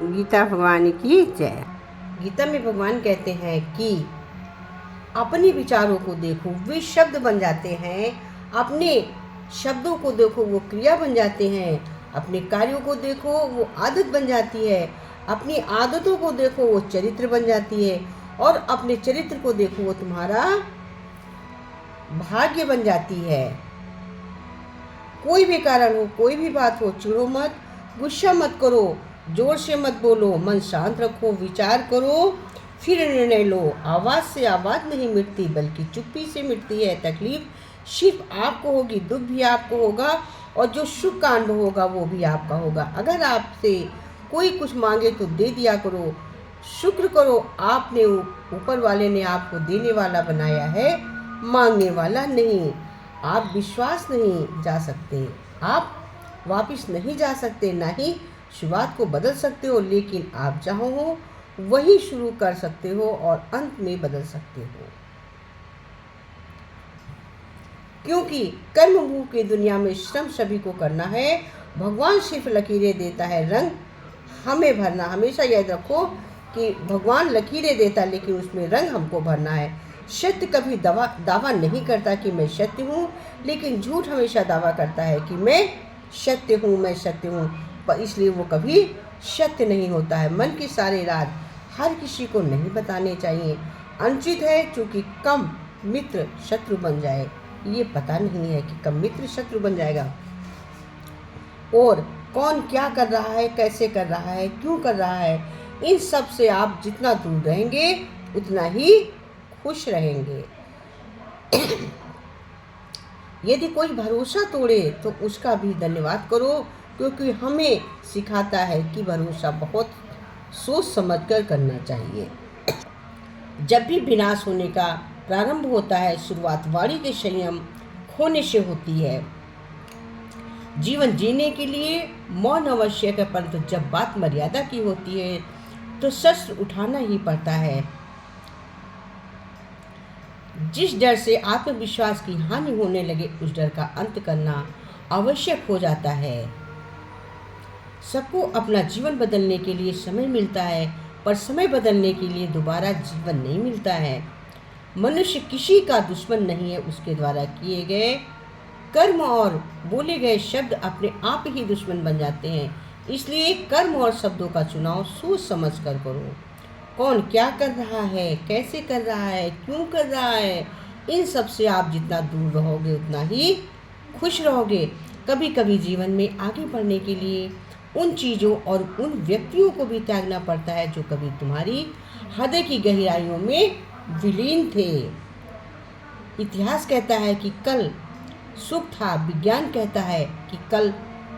गीता भगवान की जय। गीता में भगवान कहते हैं कि अपने विचारों को देखो, वे शब्द बन जाते हैं। अपने शब्दों को देखो, वो क्रिया बन जाते हैं। अपने कार्यों को देखो, वो आदत बन जाती है। अपनी आदतों को देखो, वो चरित्र बन जाती है। और अपने चरित्र को देखो, वो तुम्हारा भाग्य बन जाती है। कोई भी कारण हो, कोई भी बात हो, चिढ़ो मत, गुस्सा मत करो, जोर से मत बोलो, मन शांत रखो, विचार करो, फिर निर्णय लो। आवाज़ से आवाज़ नहीं मिटती, बल्कि चुप्पी से मिटती है। तकलीफ सिर्फ आपको होगी, दुख भी आपको होगा, और जो शुभ कांड होगा वो भी आपका होगा। अगर आपसे कोई कुछ मांगे तो दे दिया करो, शुक्र करो, आपने ऊपर वाले ने आपको देने वाला बनाया है, मांगने वाला नहीं। आप विश्वास नहीं जा सकते, आप वापस नहीं जा सकते, ना ही शुरुआत को बदल सकते हो, लेकिन आप चाहो वही शुरू कर सकते हो और अंत में बदल सकते हो। क्योंकि कर्मभूमि की दुनिया में श्रम सभी को करना है। भगवान सिर्फ लकीरें देता है, रंग हमें भरना। हमेशा याद रखो कि भगवान लकीरें देता, लेकिन उसमें रंग हमको भरना है। सत्य कभी दावा नहीं करता कि मैं सत्य हूँ, लेकिन झूठ हमेशा दावा करता है कि मैं सत्य हूँ, मैं सत्य हूँ, पर इसलिए वो कभी सत्य नहीं होता है। मन के सारे राज हर किसी को नहीं बताने चाहिए। अनुचित है चूँकि कम मित्र शत्रु बन जाए। ये पता नहीं है कि कब मित्र शत्रु बन जाएगा, और कौन क्या कर रहा है, कैसे कर रहा है, क्यों कर रहा है। इन सब से आप जितना दूर रहेंगे उतना ही खुश रहेंगे। यदि कोई भरोसा तोड़े तो उसका भी धन्यवाद करो, क्योंकि हमें सिखाता है कि भरोसा बहुत सोच समझकर करना चाहिए। जब भी विनाश होने का प्रारंभ होता है, शुरुआत वाणी के संयम खोने से होती है। जीवन जीने के लिए मौन आवश्यक है, परंतु जब बात मर्यादा की होती है तो शस्त्र उठाना ही पड़ता है। जिस डर से आत्मविश्वास की हानि होने लगे, उस डर का अंत करना आवश्यक हो जाता है। सबको अपना जीवन बदलने के लिए समय मिलता है, पर समय बदलने के लिए दोबारा जीवन नहीं मिलता है। मनुष्य किसी का दुश्मन नहीं है, उसके द्वारा किए गए कर्म और बोले गए शब्द अपने आप ही दुश्मन बन जाते हैं। इसलिए कर्म और शब्दों का चुनाव सोच समझ कर करो। कौन क्या कर रहा है, कैसे कर रहा है, क्यों कर रहा है, इन सब से आप जितना दूर रहोगे उतना ही खुश रहोगे। कभी कभी जीवन में आगे बढ़ने के लिए उन चीज़ों और उन व्यक्तियों को भी त्यागना पड़ता है जो कभी तुम्हारी हृदय की गहराइयों में विलीन थे। इतिहास कहता है कि कल सुख था, विज्ञान कहता है कि कल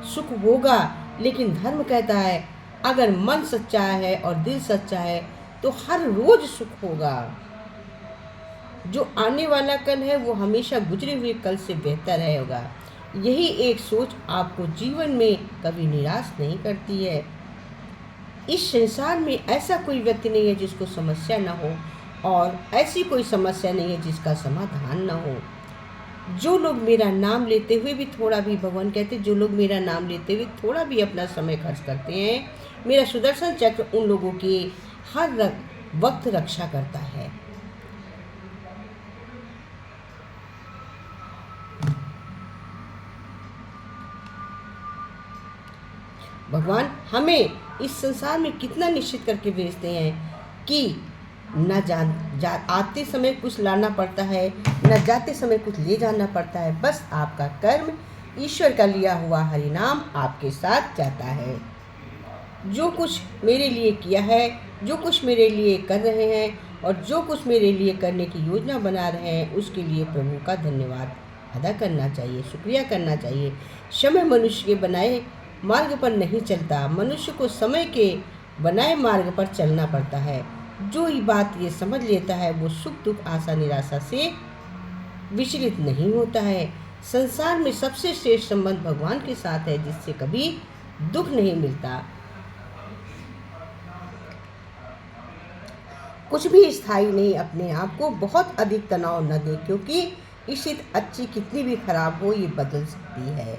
सुख होगा, लेकिन धर्म कहता है अगर मन सच्चा है और दिल सच्चा है तो हर रोज सुख होगा। जो आने वाला कल है वो हमेशा गुजरे हुए कल से बेहतर होगा। यही एक सोच आपको जीवन में कभी निराश नहीं करती है। इस संसार में ऐसा कोई व्यक्ति नहीं है जिसको समस्या न हो, और ऐसी कोई समस्या नहीं है जिसका समाधान न हो। जो लोग मेरा नाम लेते हुए भी थोड़ा भी, भगवान कहते जो लोग मेरा नाम लेते हुए थोड़ा भी अपना समय खर्च करते हैं, मेरा सुदर्शन चक्र उन लोगों की हर वक्त रक्षा करता है। भगवान हमें इस संसार में कितना निश्चित करके भेजते हैं कि न आते समय कुछ लाना पड़ता है, न जाते समय कुछ ले जाना पड़ता है। बस आपका कर्म, ईश्वर का लिया हुआ हरि नाम आपके साथ जाता है। जो कुछ मेरे लिए किया है, जो कुछ मेरे लिए कर रहे हैं, और जो कुछ मेरे लिए करने की योजना बना रहे हैं, उसके लिए प्रभु का धन्यवाद अदा करना चाहिए, शुक्रिया करना चाहिए। समय मनुष्य के बनाए मार्ग पर नहीं चलता, मनुष्य को समय के बनाए मार्ग पर चलना पड़ता है। जो ही बात ये समझ लेता है वो सुख दुख आशा निराशा से विचलित नहीं होता है। संसार में सबसे श्रेष्ठ संबंध भगवान के साथ है, जिससे कभी दुख नहीं मिलता। कुछ भी स्थायी नहीं। अपने आप को बहुत अधिक तनाव न दे, क्योंकि स्थिति अच्छी कितनी भी खराब हो, ये बदल सकती है।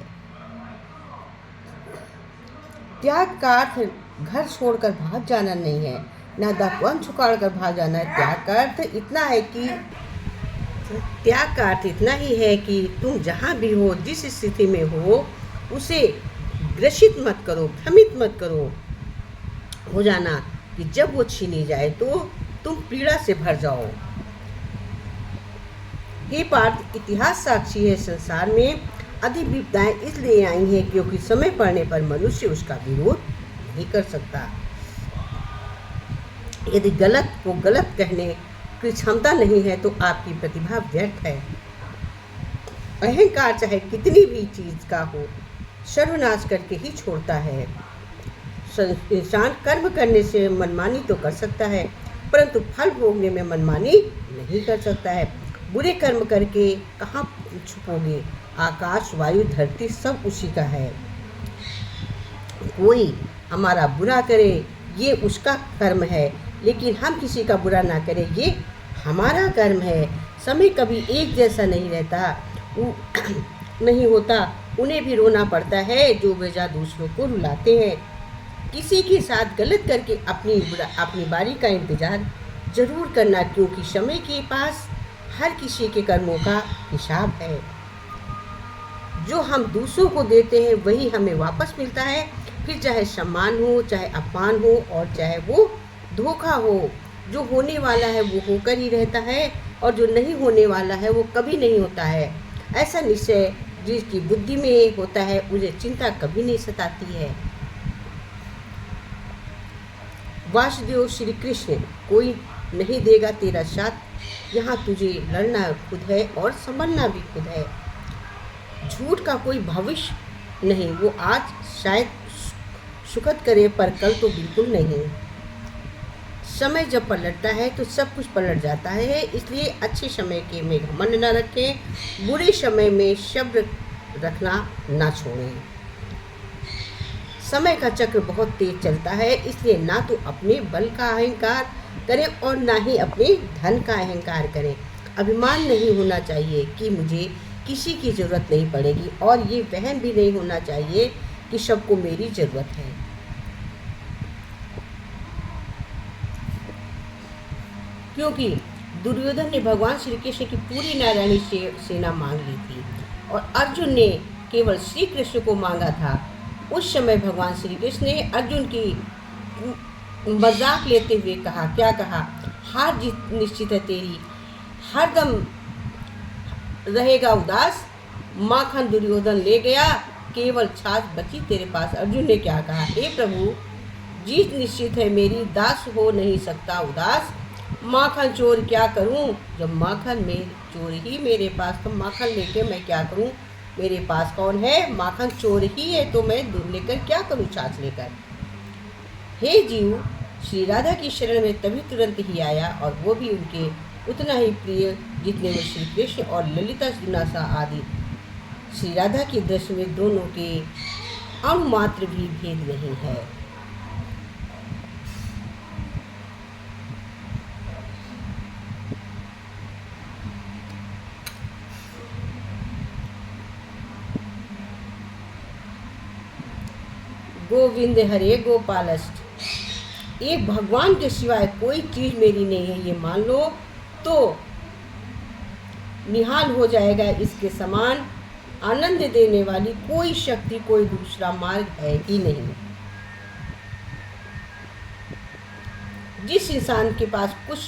त्याग का अर्थ घर छोड़कर भाग जाना नहीं है, ना दापन झुकाड़ कर भाग जाना है। त्याग का अर्थ इतना ही है कि तुम जहाँ भी हो, जिस स्थिति में हो, उसे ग्रसित मत करो, भ्रमित मत करो। हो जाना कि जब वो छीनी जाए तो तुम पीड़ा से भर जाओ। हे पार्थ, इतिहास साक्षी है, संसार में अधिक विपदाएं इसलिए आई हैं क्योंकि समय पड़ने पर मनुष्य उसका विरोध नहीं कर सकता। यदि गलत को गलत कहने की क्षमता नहीं है तो आपकी प्रतिभा व्यर्थ है। अहंकार चाहे कितनी भी चीज का हो, सर्वनाश करके ही छोड़ता है। इंसान कर्म करने से मनमानी तो कर सकता है, परंतु फल भोगने में मनमानी नहीं कर सकता है। बुरे कर्म करके कहाँ छुपोगे? आकाश, वायु, धरती सब उसी का है। कोई हमारा बुरा करे ये उसका कर्म है, लेकिन हम किसी का बुरा ना करें ये हमारा कर्म है। समय कभी एक जैसा नहीं रहता नहीं होता, उन्हें भी रोना पड़ता है जो बेजा दूसरों को रुलाते हैं। किसी के साथ गलत करके अपनी बारी का इंतजार जरूर करना, क्योंकि समय के पास हर किसी के कर्मों का हिसाब है। जो हम दूसरों को देते हैं वही हमें वापस मिलता है, फिर चाहे सम्मान हो, चाहे अपमान हो और चाहे वो धोखा हो। जो होने वाला है वो होकर ही रहता है और जो नहीं होने वाला है वो कभी नहीं होता है। ऐसा निश्चय जिसकी बुद्धि में होता है उसे चिंता कभी नहीं सताती है। वासुदेव श्री कृष्ण, कोई नहीं देगा तेरा साथ, यहाँ तुझे लड़ना खुद है और संभलना भी खुद है। झूठ का कोई भविष्य नहीं, वो आज शायद सुखद करे पर कल तो बिल्कुल नहीं। समय जब पलटता है तो सब कुछ पलट जाता है, इसलिए अच्छे समय के में घमंड न रखें, बुरे समय में शब्द रखना ना छोड़ें। समय का चक्र बहुत तेज चलता है, इसलिए ना तो अपने बल का अहंकार करें और ना ही अपने धन का अहंकार करें। अभिमान नहीं होना चाहिए कि मुझे किसी की ज़रूरत नहीं पड़ेगी, और ये वहम भी नहीं होना चाहिए कि सबको मेरी ज़रूरत है। क्योंकि दुर्योधन ने भगवान श्री कृष्ण की पूरी नारायणी सेना मांग ली थी और अर्जुन ने केवल श्री कृष्ण को मांगा था। उस समय भगवान श्री कृष्ण ने अर्जुन की मजाक लेते हुए कहा, क्या कहा? हार जीत निश्चित है तेरी, हरदम रहेगा उदास। माखन दुर्योधन ले गया, केवल छाछ बची तेरे पास। अर्जुन ने क्या कहा? हे प्रभु, जीत निश्चित है मेरी, दास हो नहीं सकता उदास। माखन चोर क्या करूं? जब माखन में चोर ही मेरे पास, तो माखन लेके मैं क्या करूं? मेरे पास कौन है? माखन चोर ही है, तो मैं दूध लेकर क्या करूं? छाछ लेकर। हे जीव, श्री राधा की शरण में तभी तुरंत ही आया, और वो भी उनके उतना ही प्रिय जितने में श्री कृष्ण और ललिता श्रीनासा आदि। श्री राधा की दृष्टि में दोनों के अणुमात्र भी भेद नहीं है। गोविंद हरे गोपालस्ट। एक भगवान के सिवाय कोई चीज़ मेरी नहीं है, ये मान लो तो निहाल हो जाएगा। इसके समान आनंद देने वाली कोई शक्ति, कोई दूसरा मार्ग है ही नहीं। जिस इंसान के पास कुछ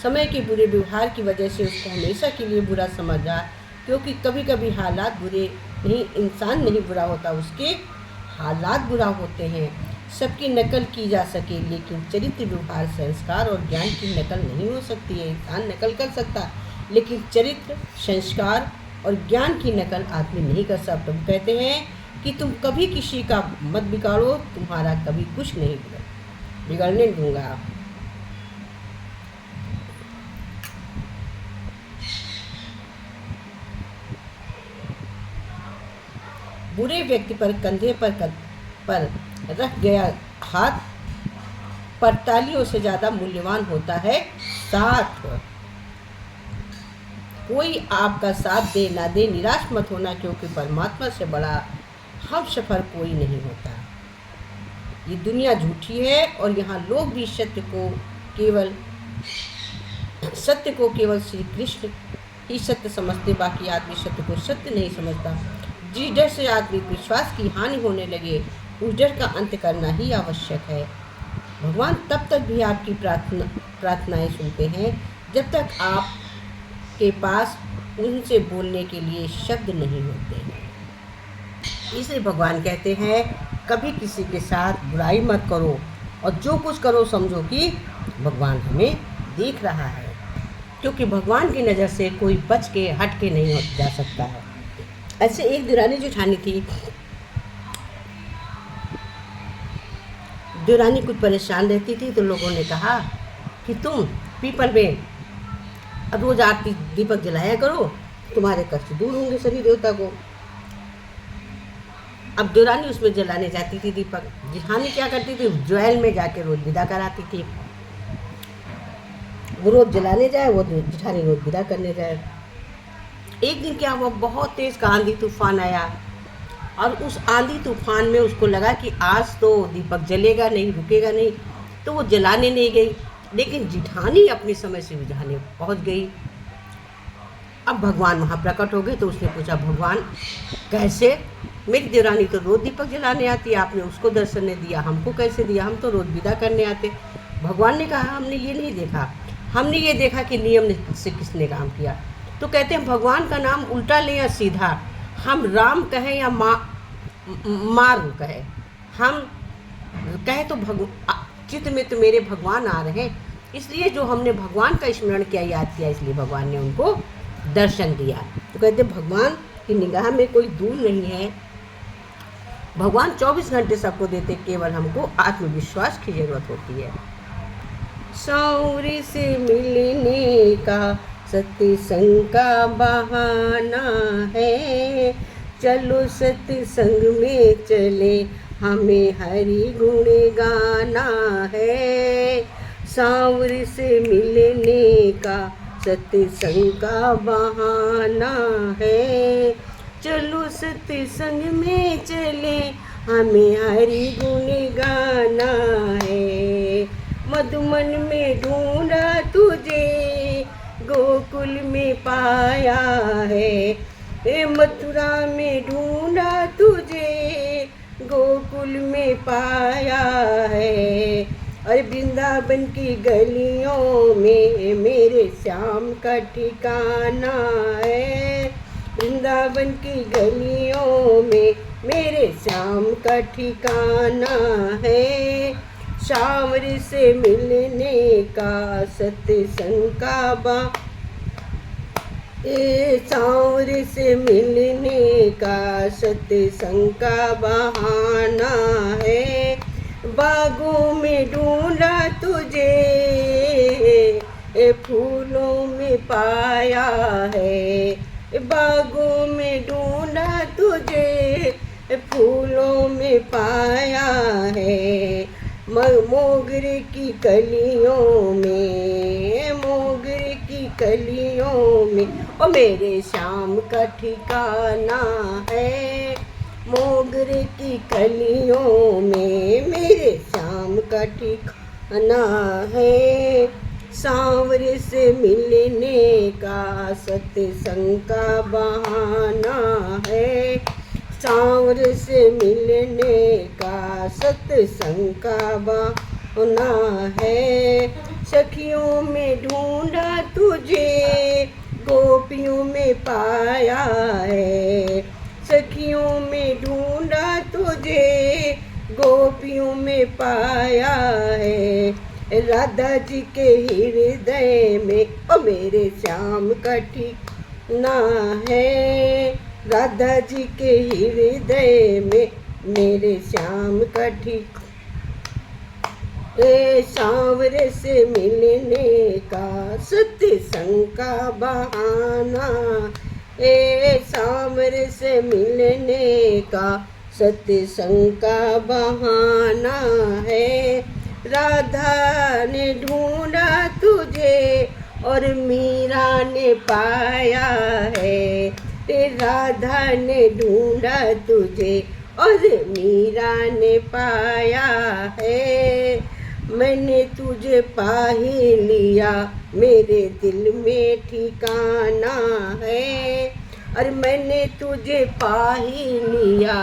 समय के बुरे व्यवहार की वजह से उसको हमेशा के लिए बुरा समझा, क्योंकि कभी कभी हालात बुरे नहीं, इंसान नहीं बुरा होता, उसके हालात बुरा होते हैं। सबकी नकल की जा सके, लेकिन चरित्र, व्यवहार, संस्कार और ज्ञान की नकल नहीं हो सकती है। इंसान नकल कर सकता, लेकिन चरित्र, संस्कार और ज्ञान की नकल आदमी नहीं कर सकता। प्रभु कहते हैं कि तुम कभी किसी का मत बिगाड़ो, तुम्हारा कभी कुछ नहीं बिगड़ने दूंगा। बुरे व्यक्ति पर कंधे पर रख गया हाथ पर तालियों से ज़्यादा मूल्यवान होता है साथ। कोई आपका साथ दे ना दे, निराश मत होना, क्योंकि परमात्मा से बड़ा हम सफ़र कोई नहीं होता। ये दुनिया झूठी है और यहाँ लोग भी सत्य को केवल श्री कृष्ण ही सत्य समझते, बाकी आदमी सत्य को सत्य नहीं समझता। जिस डर से आत्मिक विश्वास की हानि होने लगे उस डर का अंत करना ही आवश्यक है। भगवान तब तक भी आपकी प्रार्थनाएं सुनते हैं जब तक आपके पास उनसे बोलने के लिए शब्द नहीं होते हैं। इसलिए भगवान कहते हैं कभी किसी के साथ बुराई मत करो और जो कुछ करो समझो कि भगवान हमें देख रहा है, क्योंकि भगवान की नज़र से कोई बच के हट के नहीं जा सकता है। ऐसे एक देवरानी जेठानी थी। देवरानी कुछ परेशान रहती थी तो लोगों ने कहा कि तुम पीपल में रोज आरती दीपक जलाया करो, तुम्हारे कष्ट दूर होंगे शनि देवता को। अब देवरानी उसमें जलाने जाती थी दीपक। जेठानी क्या करती थी, ज्वेल में जाके रोज विदा कराती थी। वो रोज जलाने जाए, वो जेठानी रोज विदा करने जाए। एक दिन क्या हुआ, बहुत तेज आंधी तूफान आया और उस आंधी तूफान में उसको लगा कि आज तो दीपक जलेगा नहीं, रुकेगा नहीं, तो वो जलाने नहीं गई। लेकिन जेठानी अपने समय से बुझाने पहुंच गई। अब भगवान वहाँ प्रकट हो गए तो उसने पूछा, भगवान कैसे? मेरी देवरानी तो रोज दीपक जलाने आती है, आपने उसको दर्शन नहीं दिया, हमको कैसे दिया? हम तो रोज विदा करने आते। भगवान ने कहा हमने ये नहीं देखा, हमने ये देखा कि नियम से किसने काम किया। तो कहते हैं भगवान का नाम उल्टा लें या सीधा, हम राम कहें या मारू कहें, हम कहें तो चित्त में तो मेरे भगवान आ रहे हैं। इसलिए जो हमने भगवान का स्मरण किया, याद किया, इसलिए भगवान ने उनको दर्शन दिया। तो कहते भगवान की निगाह में कोई दूर नहीं है। भगवान 24 घंटे सबको देते, केवल हमको आत्मविश्वास की जरूरत होती है। सौर्य से मिलने का सत्संग का बहाना है, चलो सत्संग में चले, हमें हरि गुण गाना है। सांवर से मिलने का सत्संग का बहाना है, चलो सत्संग में चले, हमें हरि गुण गाना है। मधुमन में ढूंढा तुझे, गोकुल में पाया है, मथुरा में ढूंढा तुझे, गोकुल में पाया है। और वृंदावन की गलियों में मेरे श्याम का ठिकाना है, वृंदावन की गलियों में मेरे श्याम का ठिकाना है। सांवर से मिलने का सत्संग का सांवर से मिलने का सत्संग का बहाना है। बागों में ढूंढा तुझे, फूलों में पाया है, बागों में ढूंढा तुझे, फूलों में पाया है। मोगरे की कलियों में, मोगरे की कलियों में, ओ मेरे श्याम का ठिकाना है। मोगरे की कलियों में मेरे श्याम का ठिकाना है। सांवर से मिलने का सत्संग का बहाना है, सांवर से मिलने का सत्संग का बहाना है। सखियों में ढूंढा तुझे, गोपियों में पाया है, सखियों में ढूंढा तुझे, गोपियों में पाया है। राधा जी के हृदय में ओ मेरे श्याम का ठिकाना है, राधा जी के हृदय में मेरे श्याम का ठिकाना। सांवर से मिलने का सत्संग का बहाना, सांवर से मिलने का सत्संग का बहाना है। राधा ने ढूंढा तुझे और मीरा ने पाया है, राधा ने ढूंढा तुझे और मीरा ने पाया है। मैंने तुझे पा ही लिया, मेरे दिल में ठिकाना है। अरे मैंने तुझे पा ही लिया,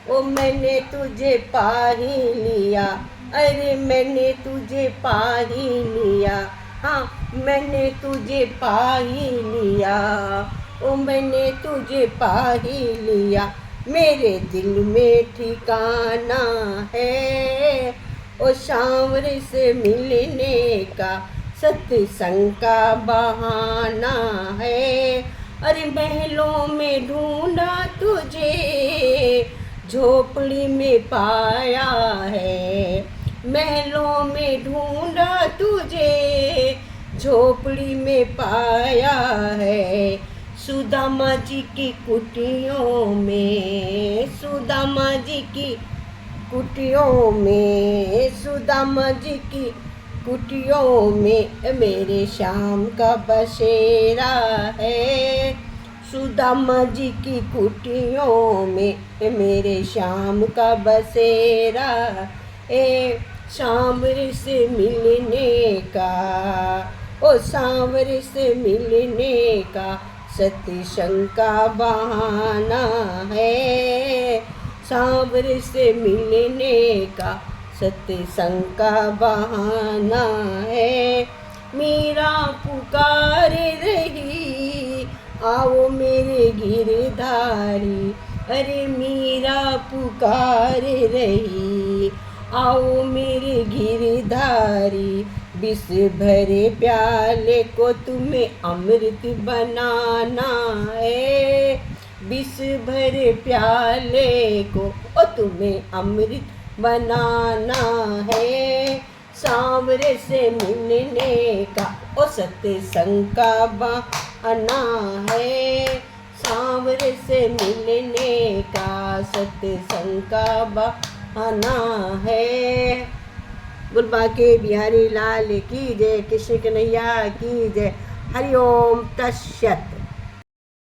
ओ मैंने तुझे पा ही लिया। अरे मैंने तुझे पा ही लिया, हाँ मैंने तुझे पा ही लिया। ओ मैंने तुझे पा ही लिया, मेरे दिल में ठिकाना है। ओ सांवरे से मिलने का सत्संग का बहाना है। अरे महलों में ढूंढा तुझे, झोपड़ी में पाया है। महलों में ढूंढा तुझे, झोपड़ी में पाया है। सुदामा जी की कुटियों में, सुदामा जी की कुटियों में, सुदामा जी की कुटियों में मेरे श्याम का बसेरा है। सुदामा जी की कुटियों में मेरे श्याम का बसेरा है। सांवरे से मिलने का, ओ सांवरे से मिलने का सत्संग का बहाना है। सांवरे से मिलने का सत्संग का बहाना है। मीरा पुकार रही, आओ मेरे गिरधारी। अरे मीरा पुकार रही, आओ मेरे गिरधारी। विष भरे प्याले को तुम्हें अमृत बनाना है। विष भरे प्याले को ओ तुम्हें अमृत बनाना है। सांवरे से मिलने का ओ सत्संग का बहाना है। सांवरे से मिलने का सत्संग का बहाना है। बोल बाके बिहारी लाल की जय, कृष्ण कन्हैया की जय। हरि ओम तत्सत।